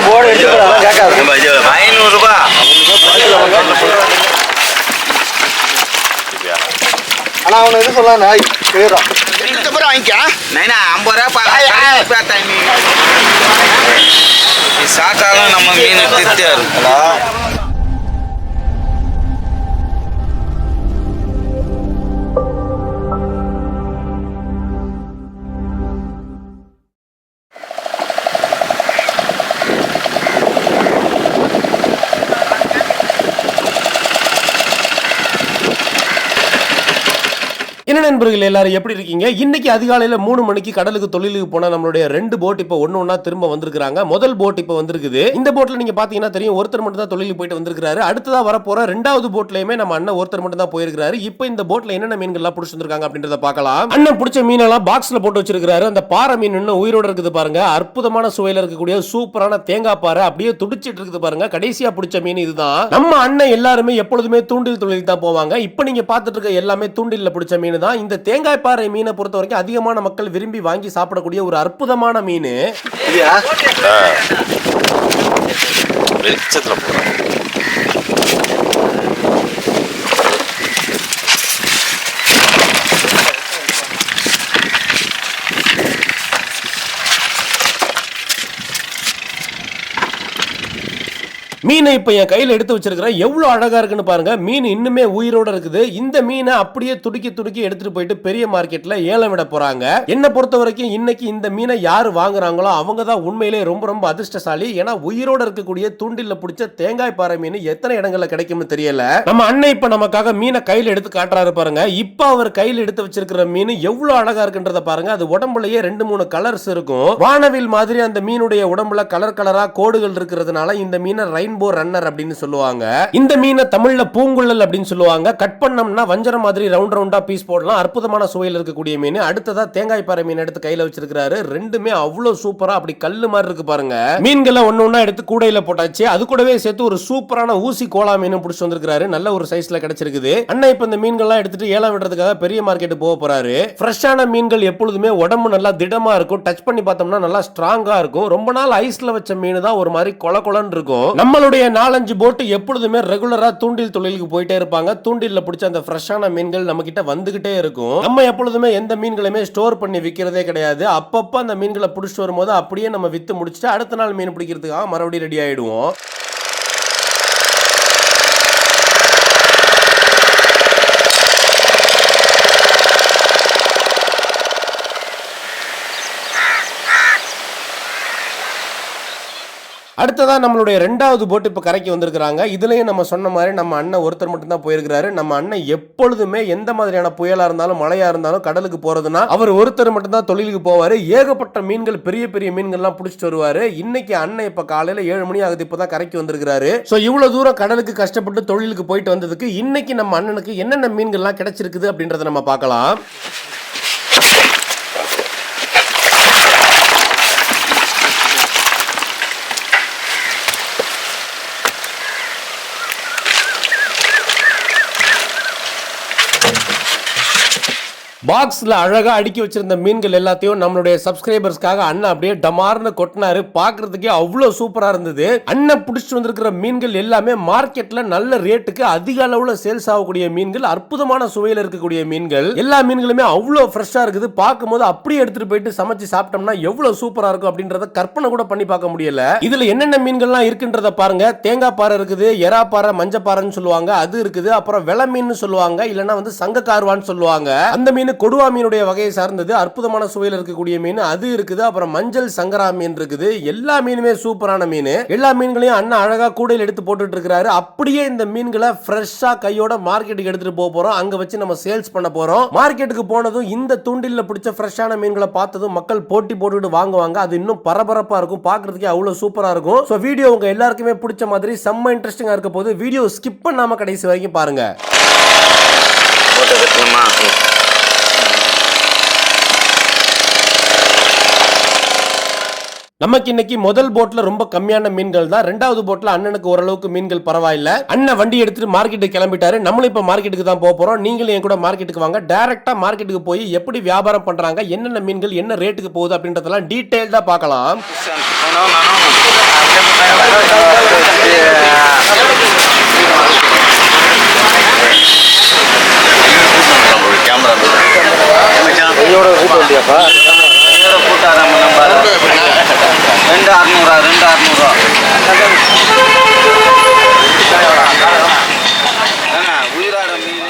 Board எடுத்து அதான் கேட்காது. 500 ரூபாய். ஆனா அவனை எது சொல்லலாம் கேட்குறான். வாங்கிக்க 50 ரூபா சாப்பிட்டாலும் நம்ம மீன் திருப்தியா இருக்குங்களா? என்ன நண்பர்கள் எல்லாரும் எப்படி இருக்கீங்க? இன்னைக்கு அதிகாலையில 3 மணிக்கு கடலுக்கு தொழிலுக்கு போன நம்மளுடைய 2 போட் இப்ப ஒண்ணா திரும்ப வந்திருக்காங்க. முதல் போட் இப்ப வந்திருக்குது. இந்த போட்ல நீங்க பாத்தீங்கன்னா தெரியும், ஒருத்தர் மட்டும் தான் தொழிலுக்கு போயிட்டு வந்திருக்காரு. அடுத்ததா வரப்போற 2வது போட்லயுமே நம்ம அண்ணன் ஒருத்தர் மட்டும் தான் போயிருக்காரு. இப்போ இந்த போட்ல என்னென்ன மீன்கள் எல்லாம் பிடிச்சு வந்திருக்காங்க அப்படின்றத பார்க்கலாம். அண்ணன் பிடிச்ச மீனெல்லாம் பாக்ஸ்ல போட்டு வச்சிருக்காரு. அந்த பாறை மீன் இன்னும் உயிரோட இருக்குது பாருங்க. அற்புதமான சுவையில இருக்கக்கூடிய சூப்பரான தேங்காய் பாறை அப்படியே துடிச்சிட்டு இருக்குது பாருங்க. கடைசியா பிடிச்ச மீன் இதுதான். நம்ம அண்ணன் எல்லாருமே எப்பொழுதுமே தூண்டில் தொழிலுக்கு தான் போவாங்க. இப்போ நீங்க பாத்துட்டு இருக்க எல்லாமே தூண்டில்ல பிடிச்ச மீன். இந்த தேங்காய் பாறை மீனை பொறுத்த வரைக்கும் அதிகமான மக்கள் விரும்பி வாங்கி சாப்பிடக்கூடிய ஒரு அற்புதமான மீன். மீனை இப்ப என் கையில எடுத்து வச்சிருக்கிறேன். எவ்வளவு அழகா இருக்குன்னு பாருங்க. மீன் இன்னுமே உயிரோட இருக்குது. இந்த மீனை அப்படியே துடுக்கி எடுத்துட்டு போயிட்டு பெரிய மார்க்கெட்ல ஏலம் விட போறாங்க. என்ன பொறுத்த வரைக்கும் இன்னைக்கு இந்த மீனை யாரு வாங்குறாங்களோ அவங்க தான் உண்மையிலே ரொம்ப அதிர்ஷ்டசாலி. ஏன்னா உயிரோட இருக்கக்கூடிய தூண்டில்ல பிடிச்ச தேங்காய் பாறை மீன் எத்தனை இடங்கள்ல கிடைக்கும்னு தெரியல. நம்ம அண்ணன் இப்ப நமக்காக மீனை கையில எடுத்து காட்டுறாரு பாருங்க. இப்ப அவர் கையில எடுத்து வச்சிருக்கிற மீன் எவ்வளவு அழகா இருக்குன்றத பாருங்க. அது உடம்புலயே 2-3 கலர்ஸ் இருக்கும். வானவில் மாதிரி அந்த மீனுடைய உடம்புல கலரா கோடுகள் இருக்கிறதுனால இந்த மீனை ரெயின்போ ரன்னர் அப்படின்னு சொல்லுவாங்க. இந்த மீனை தமிழ்ல பூங்குழல் அப்படின்னு சொல்லுவாங்க. கட் பண்ணோம்னா வஞ்சரம் மாதிரி ரவுண்டா பீஸ் போடலாம். அற்புதமான சுவையில் இருக்கக்கூடிய மீன். அடுத்ததா தேங்காய் பாறை மீன் எடுத்து கையில வச்சிருக்காரு. ரெண்டுமே அவ்வளவு சூப்பரா அப்படி கல்லு மாதிரி இருக்கு பாருங்க. மீன்களை ஒண்ணா எடுத்து கூடையில போட்டாச்சு. அது கூடவே சேர்த்து ஒரு சூப்பரான ஊசி கோலா மீனும் பிடிச்சு வந்திருக்காரு. நல்ல ஒரு சைஸ்ல கிடைச்சிருக்குது. அண்ணா இப்ப இந்த மீன்கள்லாம் எடுத்துட்டு ஏலம் விடுறதுக்காக பெரிய மார்க்கெட் போக போறாரு. ஃப்ரெஷ்ஷான மீன்கள் எப்பொழுதுமே உடம்பு நல்லா திடமா இருக்கும். டச் பண்ணி பார்த்தோம்னா நல்லா ஸ்ட்ராங்கா இருக்கும். ரொம்ப நாள் ஐஸ்ல வச்ச மீன் தான் ஒரு மாதிரி கொலன்னு இருக்கும். நம்மளுடைய 4-5 போட் எப்பொழுதுமே ரெகுலரா தூண்டில் தொழிலுக்கு போயிட்டே இருப்பாங்க. தூண்டில்ல பிடிச்ச அந்த ஃப்ரெஷ்ஷான மீன்கள் நம்ம கிட்ட வந்துகிட்டே இருக்கும். நம்ம எப்பொழுதுமே எந்த மீன்களையுமே ஸ்டோர் பண்ணி விக்கிறதே கிடையாது. அப்பப்ப அந்த மீன்களை பிடிச்சிட்டு வரும்போது அப்படியே நம்ம வித்து முடிச்சுட்டு அடுத்த நாள் மீன் பிடிக்கிறதுக்காக மறுபடியும் ரெடி ஆயிடுவோம். அடுத்ததா நம்மளுடைய 2வது போட் இப்ப கரைக்கு வந்திருக்காங்க. இதுலயும் நம்ம சொன்ன மாதிரி நம்ம அண்ணன் ஒருத்தர் மட்டும் தான் போயிருக்காரு. நம்ம அண்ணன் எப்பொழுதுமே எந்த மாதிரியான புயலா இருந்தாலும் மழையா இருந்தாலும் கடலுக்கு போறதுன்னா அவர் ஒருத்தர் மட்டும் தான் தொழிலுக்கு போவாரு. ஏகப்பட்ட மீன்கள் பெரிய மீன்கள்லாம் பிடிச்சிட்டு வருவாரு. இன்னைக்கு அண்ணன் இப்ப காலையில 7 மணி ஆகுது இப்பதான் கரைக்கு வந்திருக்காரு. சோ இவ்வளவு தூரம் கடலுக்கு கஷ்டப்பட்டு தொழிலுக்கு போயிட்டு வந்ததுக்கு இன்னைக்கு நம்ம அண்ணனுக்கு என்னென்ன மீன்கள்லாம் கிடைச்சிருக்குது அப்படின்றத நம்ம பார்க்கலாம். பாக்ஸ்ல அழகா அடுக்கி வச்சிருந்த மீன்கள் எல்லாத்தையும் நம்மளுடைய சப்ஸ்கிரைபர்ஸ்க்காக அண்ணன் அப்படியே டமார்னு கொட்டினாரு. பாக்குறதுக்கே அவ்வளவு சூப்பரா இருந்தது. அண்ணன் பிடிச்சிட்டு வந்திருக்கிற மீன்கள் எல்லாமே மார்க்கெட்ல நல்ல ரேட்டுக்கு அதிக அளவுல சேல்ஸ் ஆகக்கூடிய மீன்கள், அற்புதமான சுவையில இருக்கக்கூடிய மீன்கள். எல்லா மீன்களுமே அவ்வளவு ஃப்ரெஷ்ஷா இருக்குது. பார்க்கும்போது அப்படியே எடுத்துட்டு போயிட்டு சமைச்சு சாப்பிட்டோம்னா எவ்வளவு சூப்பரா இருக்கும் அப்படின்றத கற்பனை கூட பண்ணி பார்க்க முடியல. இதுல என்னென்ன மீன்கள்லாம் இருக்குன்றத பாருங்க. தேங்காய் பாறை இருக்குது, எறா பாறை, மஞ்சப்பாறைன்னு சொல்லுவாங்க, அது இருக்குது. அப்புறம் வெள மீன் சொல்லுவாங்க, இல்லைன்னா சங்க கார்வான்னு சொல்லுவாங்க. அந்த மீன் கொடுவா மீனுடைய வகையை சார்ந்தது. அற்புதமான சுவையில் இருக்கக்கூடிய மீன் அது இருக்குது. அப்புறம் மஞ்சள் சங்கரா மீன் இருக்குது. எல்லா மீனுமே சூப்பரான மீன். எல்லா மீன்களையும் அண்ணன் அழகா கூடையில் எடுத்து போட்டுட்டு இருக்காரு. அப்படியே இந்த மீன்களை ஃப்ரெஷ்ஷா கையோட மார்க்கெட்டுக்கு எடுத்துட்டு போக போறோம். அங்க வச்சு நம்ம சேல்ஸ் பண்ண போறோம். மார்க்கெட்டுக்கு போனதும் இந்த தூண்டில்ல பிடிச்ச ஃப்ரெஷ்ஷான மீன்களை பார்த்ததும் மக்கள் போட்டி போட்டுட்டு வாங்குவாங்க. அது இன்னும் பரபரப்பா இருக்கும். பார்க்கிறதுக்கே அவ்வளவு சூப்பரா இருக்கும். சோ வீடியோ உங்க எல்லாருக்குமே பிடிச்ச மாதிரி செம்ம இன்ட்ரெஸ்டிங்கா இருக்க போது வீடியோ ஸ்கிப் பண்ணாம கடைசி வரைக்கும் பாருங்க. நமக்கு இன்னைக்கு முதல் போட்ல ரொம்ப கம்மியான மீன்கள் தான். 2வது போட்ல அண்ணனுக்கு ஓரளவுக்கு மீன்கள் பரவாயில்ல. அண்ணன் வண்டி எடுத்துட்டு மார்க்கெட்டுக்கு கிளம்பிட்டாரு. நம்மளும் இப்ப மார்க்கெட்டுக்கு தான் போறோம். நீங்களும் என் கூட மார்க்கெட்டுக்கு வாங்க. டைரக்டா மார்க்கெட்டுக்கு போய் எப்படி வியாபாரம் பண்றாங்க, என்னென்ன மீன்கள் என்ன ரேட்டுக்கு போகுது அப்படின்றதெல்லாம் டீடைல்டா பார்க்கலாம். போட்டாப்பா கூட்டாரம் நம்பர் 2600 உயிராட மீன்.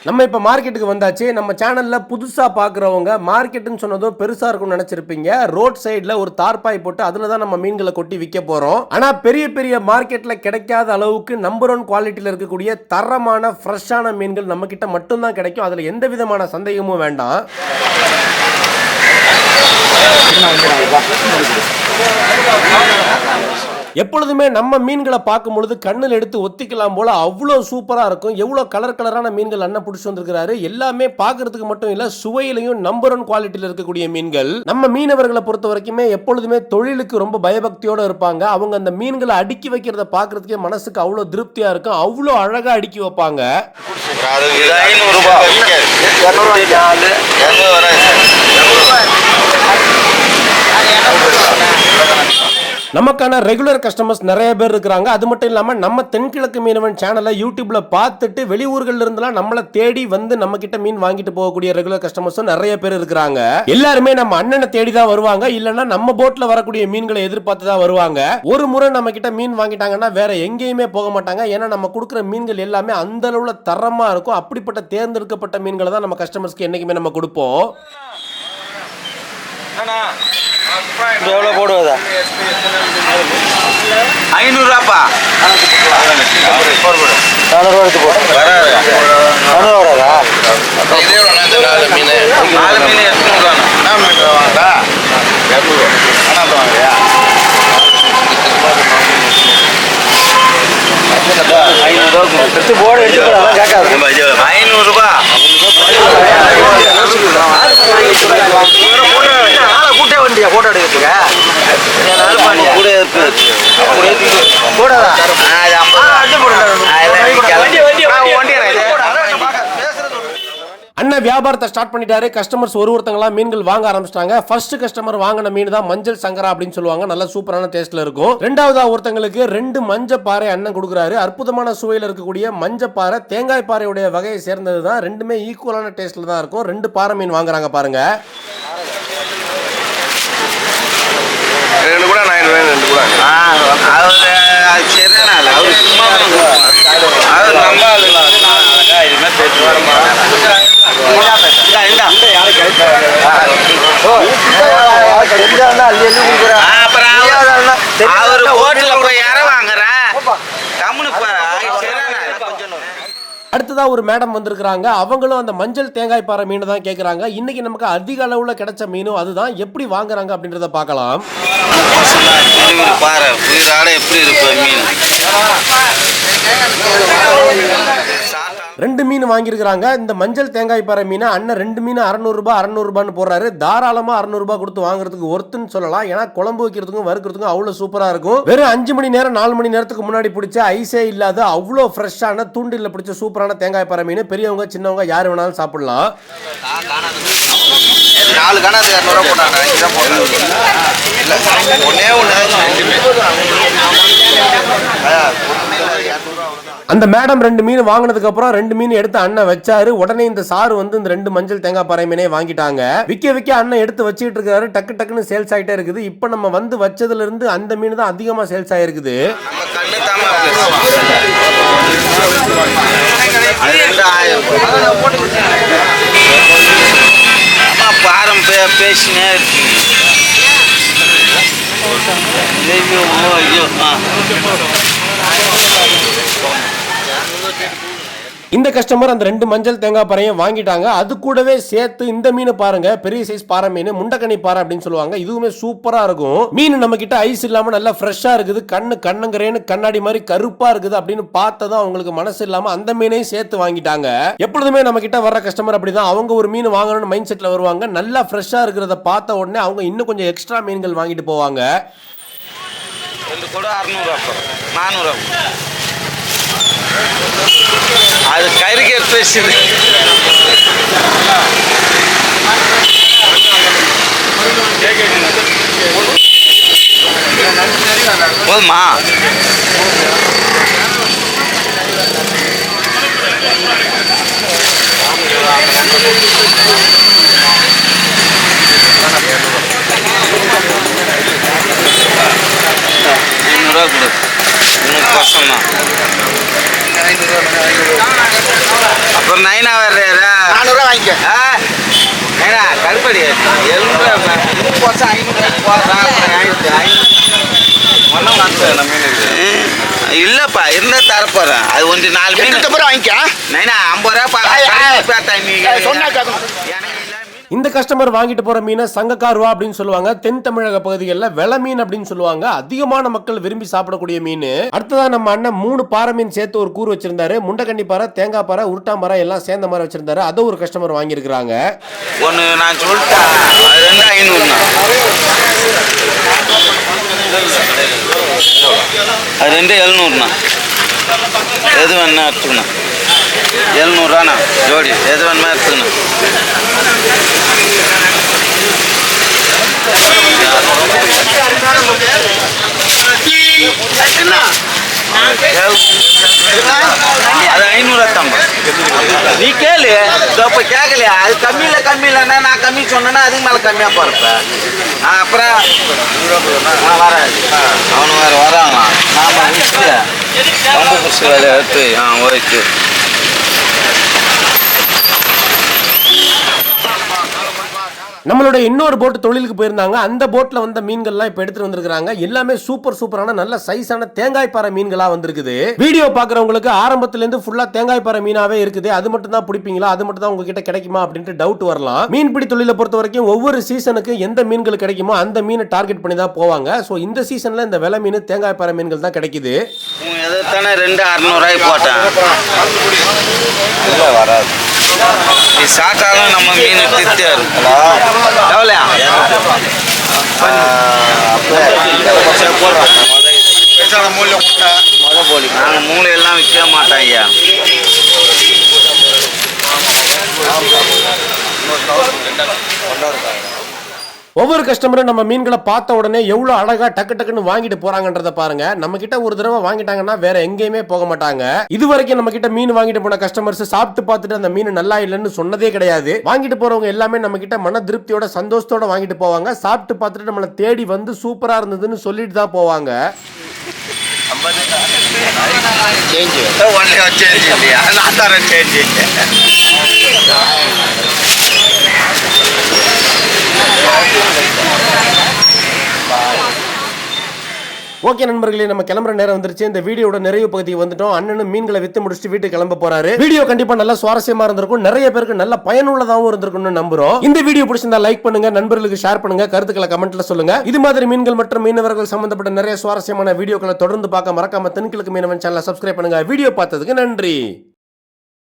நம்ம இப்ப மார்க்கெட்டுக்கு வந்தாச்சு. நம்ம சேனல்ல புதுசா பாக்குறவங்க மார்க்கெட்னு சொன்னதும் பெருசா இருக்கும்னு நினைச்சிருப்பீங்க. ரோட் சைடுல ஒரு தார்பாய் போட்டு அதுல தான் நம்ம மீன்களை கொட்டி விற்க போறோம். ஆனா பெரிய பெரிய மார்க்கெட்ல கிடைக்காத அளவுக்கு நம்பர் 1 குவாலிட்டியில இருக்கக்கூடிய தரமான ஃப்ரெஷ்ஷான மீன்கள் நம்ம கிட்ட மட்டும் தான் கிடைக்கும். அதுல எந்த விதமான சந்தேகமும் வேண்டாம். எப்பொழுதுமே நம்ம மீன்களை பார்க்கும் பொழுது கண்ணில் எடுத்து ஒத்திக்கலாம் போல அவ்வளோ சூப்பரா இருக்கும். எவ்வளவு கலர் கலரான மீன்கள் அண்ணன் பிடிச்சி வந்திருக்கிறாரு. எல்லாமே பார்க்கறதுக்கு மட்டும் இல்ல, சுவையிலையும் நம்பர் 1 குவாலிட்டியில இருக்கக்கூடிய மீன்கள். நம்ம மீனவர்களை பொறுத்த வரைக்குமே எப்பொழுதுமே தொழிலுக்கு ரொம்ப பயபக்தியோட இருப்பாங்க. அவங்க அந்த மீன்களை அடுக்கி வைக்கிறத பார்க்கறதுக்கே மனசுக்கு அவ்வளோ திருப்தியா இருக்கும். அவ்வளோ அழகா அடுக்கி வைப்பாங்க. நமக்கான ரெகுலர் கஸ்டமர்ஸ் நிறைய பேர் இருக்கிறாங்க. அது மட்டும் இல்லாம நம்ம தென்கிழக்கு மீனவன் சேனலை யூடியூப்ல பார்த்துட்டு வெளியூர்கள்ல இருந்தெல்லாம் நம்மளை தேடி வந்து நம்ம கிட்ட மீன் வாங்கிட்டு போகக்கூடிய ரெகுலர் கஸ்டமர்ஸும் நிறைய பேர் இருக்கிறாங்க. எல்லாருமே நம்ம அண்ணனை தேடி தான் வருவாங்க, இல்லைன்னா நம்ம போட்ல வரக்கூடிய மீன்களை எதிர்பார்த்து தான் வருவாங்க. ஒரு முறை நம்ம கிட்ட மீன் வாங்கிட்டாங்கன்னா வேற எங்கேயுமே போக மாட்டாங்க. ஏன்னா நம்ம கொடுக்குற மீன்கள் எல்லாமே அந்த அளவுல தரமா இருக்கும். அப்படிப்பட்ட தேர்ந்தெடுக்கப்பட்ட மீன்களை தான் நம்ம கஸ்டமர்ஸ்க்கு என்னைக்குமே நம்ம கொடுப்போம். எவ்வளோ போடுவதா? 500 400 எடுத்து போடு. 400 வராதா? மீன் 4 மீன் 800 வாங்கடா. 200 வாங்கலையா? 500 எடுத்து போடு. எடுத்து கேட்காது. 500 ரூபாய் கூட்டே வண்டியா போட்டோ எடுக்கிறதுக்கு கூட போடாதா? அண்ணன் வியாபாரத்தை ஸ்டார்ட் பண்ணிட்டாரு. கஸ்டமர்ஸ் ஒருத்தங்களா மீன்கள் வாங்க ஆரம்பிச்சிட்டாங்க. ஃபர்ஸ்ட் கஸ்டமர் வாங்கின மீன் தான் மஞ்சள் சங்கரா அப்படின்னு சொல்லுவாங்க. நல்ல சூப்பரான டேஸ்ட்ல இருக்கும். ரெண்டாவதா ஒருத்தங்களுக்கு 2 மஞ்ச பாறை அண்ணன் கொடுக்குறாரு. அற்புதமான சுவையில் இருக்கக்கூடிய மஞ்ச பாறை தேங்காய் பாறையுடைய வகையை சேர்ந்தது தான். ரெண்டுமே ஈக்குவலான டேஸ்ட்ல தான் இருக்கும். 2 பாறை மீன் வாங்குறாங்க பாருங்க. 2 கூட 9 2 கூட அடுத்ததா ஒரு மேடம் வந்திருக்காங்க. அவங்களும் அந்த மஞ்சள் தேங்காய் பாறை மீன் தான் கேக்குறாங்க. இன்னைக்கு நமக்கு அதிக அளவுல கிடைச்ச மீனும் அதுதான். எப்படி வாங்குறாங்க அப்படின்றத பார்க்கலாம். பாறை உயிராட எப்படி இருக்கும் மீன். 2 மீன் வாங்கியிருக்கிறாங்க. இந்த மஞ்சள் தேங்காய் பாறை மீன் அண்ணன் 2 மீன் 600 ரூபாய் 600 ரூபான்னு போடுறாரு. தாராளமா 600 ரூபாய் கொடுத்து வாங்குறதுக்கு ஒருத்துன்னு சொல்லலாம். ஏன்னா குழம்பு வைக்கிறதுக்கும் வறுக்கிறதுக்கும் அவ்வளவு சூப்பரா இருக்கும். வெறும் 5 மணி நேரம் 4 மணி நேரத்துக்கு முன்னாடி பிடிச்ச ஐஸே இல்லாத அவ்வளோ ஃப்ரெஷ்ஷான தூண்டில பிடிச்ச சூப்பரான தேங்காய் பாறை மீன். பெரியவங்க சின்னவங்க யார் வேணாலும் சாப்பிடலாம். 4 கணக்கு 200 ரூபாய் போட்டாங்க. 5 தான் போட்டாங்க. ஒன்னே அந்த மேடம் 2 மீன் வாங்கினதுக்கு அப்புறம் 2 மீன் எடுத்து அண்ணன் வச்சாரு. உடனே இந்த சாரு வந்து இந்த 2 மஞ்சள் தேங்காய் பாறை மீனே வாங்கிட்டாங்க. விக்க அண்ணன் எடுத்து வச்சுட்டு இருக்காரு. டக்கு டக்குன்னு சேல்ஸ் ஆயிட்டே இருக்குது. இப்ப நம்ம வந்து வச்சதுல இருந்து அந்த மீன் தான் அதிகமா சேல்ஸ் ஆயிருக்குது. பாரம் பேசினே இந்த கஸ்டமர் அந்த 2 மஞ்சள் தேங்காய் பாறையும் வாங்கிட்டாங்க. அது கூடவே சேர்த்து இந்த மீன் பாருங்க, பெரிய சைஸ் பாறை மீன், முண்டக்கனி பாறை அப்படின்னு சொல்லுவாங்க. இதுவுமே சூப்பரா இருக்கும். மீன் நம்ம கிட்ட ஐஸ் இல்லாம நல்லா ஃப்ரெஷ்ஷா இருக்குது. கண்ணுங்கரேன்னு கண்ணாடி மாதிரி கருப்பா இருக்குது அப்படின்னு பார்த்ததும் அவங்களுக்கு மனசு இல்லாம அந்த மீனையும் சேர்த்து வாங்கிட்டாங்க. எப்பொழுதுமே நம்ம கிட்ட வர்ற கஸ்டமர் அப்படிதான். அவங்க ஒரு மீன் வாங்கணும்னு மைண்ட் செட்ல வருவாங்க. நல்லா ஃப்ரெஷ்ஷா இருக்கிறத பார்த்த உடனே அவங்க இன்னும் கொஞ்சம் எக்ஸ்ட்ரா மீன்கள் வாங்கிட்டு போவாங்க. 2 கூட 600 400 அது கயிறுக்கு பேசுது. போதுமா? கொடு. உனக்கு கஷ்டம் தான். அப்புறம் நைனா வர்றாரா? 400 வாங்கிக்க. நைனா கருப்படி 700 போச்சா 500 போடுறான். இல்லப்பா இருந்தா தரப்போறேன். அது கொஞ்சம் 4 மீன் வாங்கிக்க. நைனா 50 ரூபா. இந்த கஸ்டமர் வாங்கிட்டு போற மீனை சங்கக்கார்வா அப்படின்னு சொல்லுவாங்க. தென் தமிழக பகுதிகளில் வெள மீன் அப்படின்னு சொல்லுவாங்க. அதிகமான மக்கள் விரும்பி சாப்பிடக்கூடிய மீன். அடுத்ததா நம்ம அண்ணன் 3 பாறை மீன் சேர்த்து ஒரு கூறு வச்சிருந்தாரு. முண்டக்கண்ணி பாறை, தேங்காய் பாறை, உருட்டாம்பாறை எல்லாம் சேர்ந்த மாதிரி வச்சிருந்தாரு. அதை ஒரு கஸ்டமர் வாங்கியிருக்கிறாங்க. ஒன்று நான் சொல்லிட்டேன், அது 2500. அது 2700. எது வேணா எடுத்துக்கணும். 700 ஜோடி. எது வேணுமா எடுத்துக்கணும். அது 500. நீ கேளு, இப்போ கேட்கலையா? அது கம்மியிலன்னா நான் கம்மி சொன்னேன்னா அதுக்கு மேலே கம்மியாக போகிறப்ப அப்புறம் வராது. அவனு வேறு வராங்க. நாம விட்டு ரொம்ப பிடிச்ச வேலையை எடுத்து ஓகே. நம்மளோட இன்னொரு போட் தொழிலுக்கு போயிருந்தாங்க. அந்த போட்ல வந்த மீன்கள்லாம் இப்ப எடுத்துட்டு வந்திருக்காங்க. எல்லாமே சூப்பரான நல்ல சைஸான தேங்காய் பாறை மீன்களா வந்திருக்குது. வீடியோ பாக்குறவங்களுக்கு ஆரம்பத்துல இருந்து ஃபுல்லா தேங்காய் பாறை மீனாவே இருக்குது. அது மட்டும் தான் பிடிப்பீங்களா, அது மட்டும் தான் உங்ககிட்ட கிடைக்குமா அப்படின்ட்டு டவுட் வரலாம். மீன்பிடி தொழிலை பொறுத்த வரைக்கும் ஒவ்வொரு சீசனுக்கு எந்த மீன்கள் கிடைக்குமோ அந்த மீனை டார்கெட் பண்ணி தான் போவாங்க. சோ இந்த சீசன்ல இந்த வெள மீன், தேங்காய் பாறை மீன்கள் தான் கிடைக்குது. எதானே 2600 போட்டேன். வராது. நீ சாட்டாலும் நம்ம மீன் திருப்தியா இருக்குங்களா? எவ்வளோயா? நாங்கள் மூளையெல்லாம் விற்க மாட்டோம் ஐயா. ஒவ்வொரு கஸ்டமரும் நம்ம மீன்களை பார்த்த உடனே எவ்வளவு அழகா டக்குன்னு வாங்கிட்டு போறாங்கன்றத பாருங்க. நம்ம கிட்ட ஒரு தடவை வாங்கிட்டாங்கன்னா வேற எங்கேயுமே போக மாட்டாங்க. இது வரைக்கும் நம்ம கிட்ட மீன் வாங்கிட்டு போன கஸ்டமர்ஸ் சாப்பிட்டு பார்த்துட்டு அந்த மீன் நல்லா இல்லைன்னு சொன்னதே கிடையாது. வாங்கிட்டு போறவங்க எல்லாமே நம்ம கிட்ட மன திருப்தியோட சந்தோஷத்தோட வாங்கிட்டு போவாங்க. சாப்பிட்டு பார்த்துட்டு நம்மளை தேடி வந்து சூப்பரா இருந்ததுன்னு சொல்லிட்டு தான் போவாங்க. ஓகே நண்பர்களே, நம்ம கிளம்புற நேரம் வந்துருச்சு. இந்த வீடியோட நிறைவு பகுதிக்கு வந்துட்டோம். அண்ணனும் மீன்களை வித்து முடிச்சுட்டு வீட்டுக்கு கிளம்ப போறாரு. வீடியோ கண்டிப்பா நல்லா சுவாரஸ்யமா இருந்திருக்கும். நிறைய பேருக்கு நல்ல பயனுள்ளதாகவும் இருந்திருக்கும்னு நம்புறோம். இந்த வீடியோ பிடிச்சிருந்தா லைக் பண்ணுங்க, நண்பர்களுக்கு ஷேர் பண்ணுங்க, கருத்துக்களை கமெண்ட்ல சொல்லுங்க. இது மாதிரி மீன்கள் மற்றும் மீனவர்கள் சம்பந்தப்பட்ட நிறைய சுவாரஸ்யமான வீடியோக்களை தொடர்ந்து பார்க்க மறக்காம தென்கிழக்கு மீனவன் சேனலை சப்ஸ்கிரைப் பண்ணுங்க. வீடியோ பார்த்ததுக்கு நன்றி.